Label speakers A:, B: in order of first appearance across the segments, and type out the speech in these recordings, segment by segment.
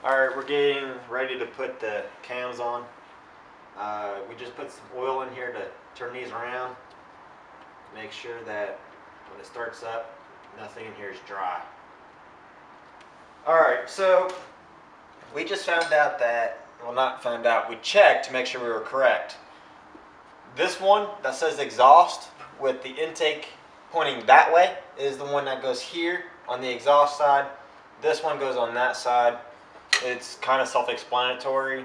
A: Alright, we're getting ready to put the cams on. We just put some oil in here to turn these around. Make sure that when it starts up, nothing in here is dry. Alright, so we just found out that, well, not found out, we checked to make sure we were correct. This one that says exhaust with the intake pointing that way is the one that goes here on the exhaust side. This one goes on that side. It's kind of self-explanatory.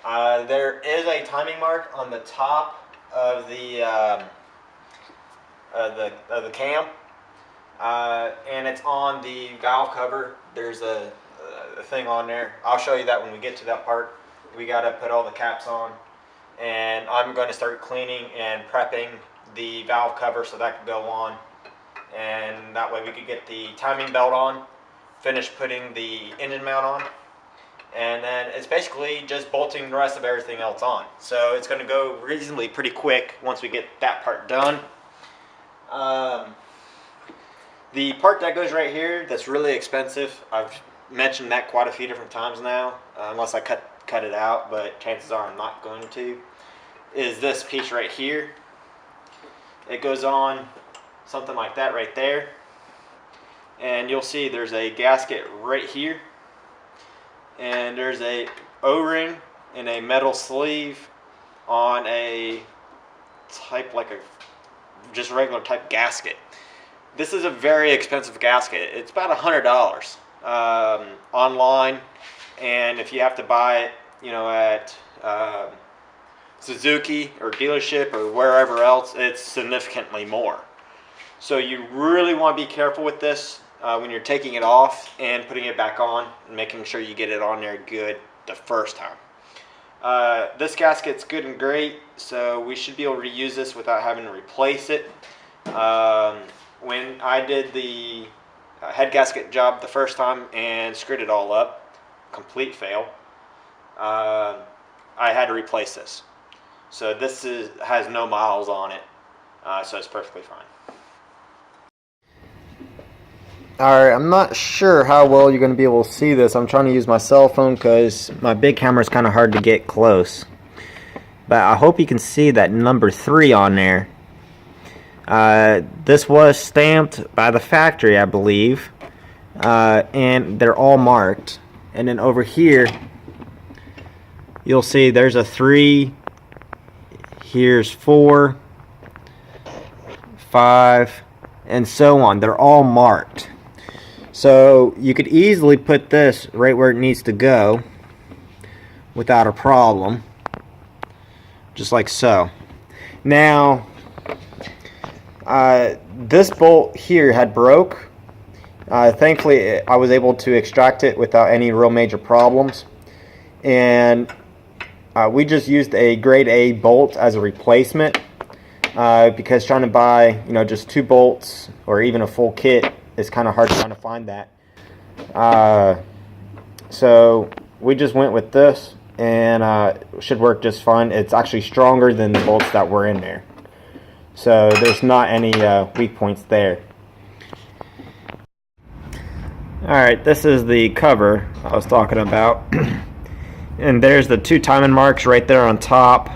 A: There is a timing mark on the top of the cam, and it's on the valve cover. There's a thing on there. I'll show you that when we get to that part. We got to put all the caps on, and I'm going to start cleaning and prepping the valve cover so that can go on, and that way we could get the timing belt on, finish putting the engine mount on, and then it's basically just bolting the rest of everything else on. So it's going to go reasonably pretty quick once we get that part done. The part that goes right here that's really expensive, I've mentioned that quite a few different times now, unless I cut it out, but chances are I'm not going to, is this piece right here. It goes on something like that right there, and you'll see there's a gasket right here, and there's a O-ring and a metal sleeve on a type, like a just regular type gasket. This is a very expensive gasket. It's about $100 online, and if you have to buy it, you know, at Suzuki or dealership or wherever else, it's significantly more. So you really want to be careful with this when you're taking it off and putting it back on, and making sure you get it on there good the first time. This gasket's good and great, so we should be able to use this without having to replace it. When I did the head gasket job the first time and screwed it all up, complete fail, I had to replace this. So this has no miles on it, so it's perfectly fine. Alright, I'm not sure how well you're going to be able to see this. I'm trying to use my cell phone because my big camera is kind of hard to get close. But I hope you can see that number 3 on there. This was stamped by the factory, I believe. And they're all marked. And then over here, you'll see there's a 3. Here's 4, 5, and so on. They're all marked. So you could easily put this right where it needs to go without a problem, just like so. Now, this bolt here had broke. Thankfully, I was able to extract it without any real major problems, and we just used a grade A bolt as a replacement, because trying to buy, you know, just 2 bolts or even a full kit is kind of hard trying to find that. So we just went with this, and it should work just fine. It's actually stronger than the bolts that were in there, so there's not any weak points there. Alright, this is the cover I was talking about. And there's the 2 timing marks right there on top.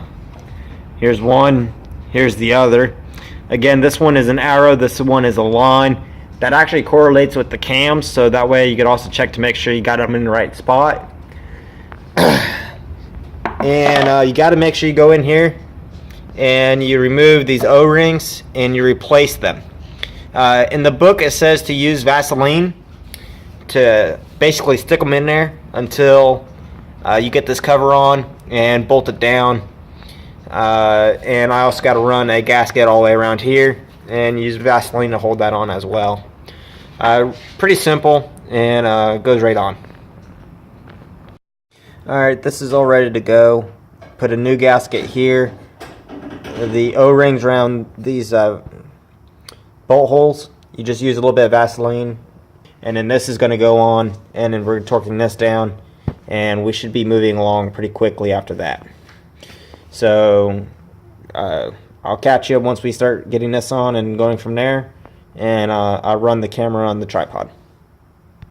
A: Here's one, here's the other. Again, this one is an arrow, this one is a line. That actually correlates with the cams, so that way you can also check to make sure you got them in the right spot. And you got to make sure you go in here and you remove these O-rings and you replace them. In the book it says to use Vaseline to basically stick them in there until you get this cover on and bolt it down. And I also got to run a gasket all the way around here and use Vaseline to hold that on as well. Pretty simple, and goes right on. Alright, this is all ready to go. Put a new gasket here. The O-rings around these bolt holes, you just use a little bit of Vaseline, and then this is going to go on, and then we're torquing this down, and we should be moving along pretty quickly after that. So I'll catch you once we start getting this on and going from there, and I'll run the camera on the tripod.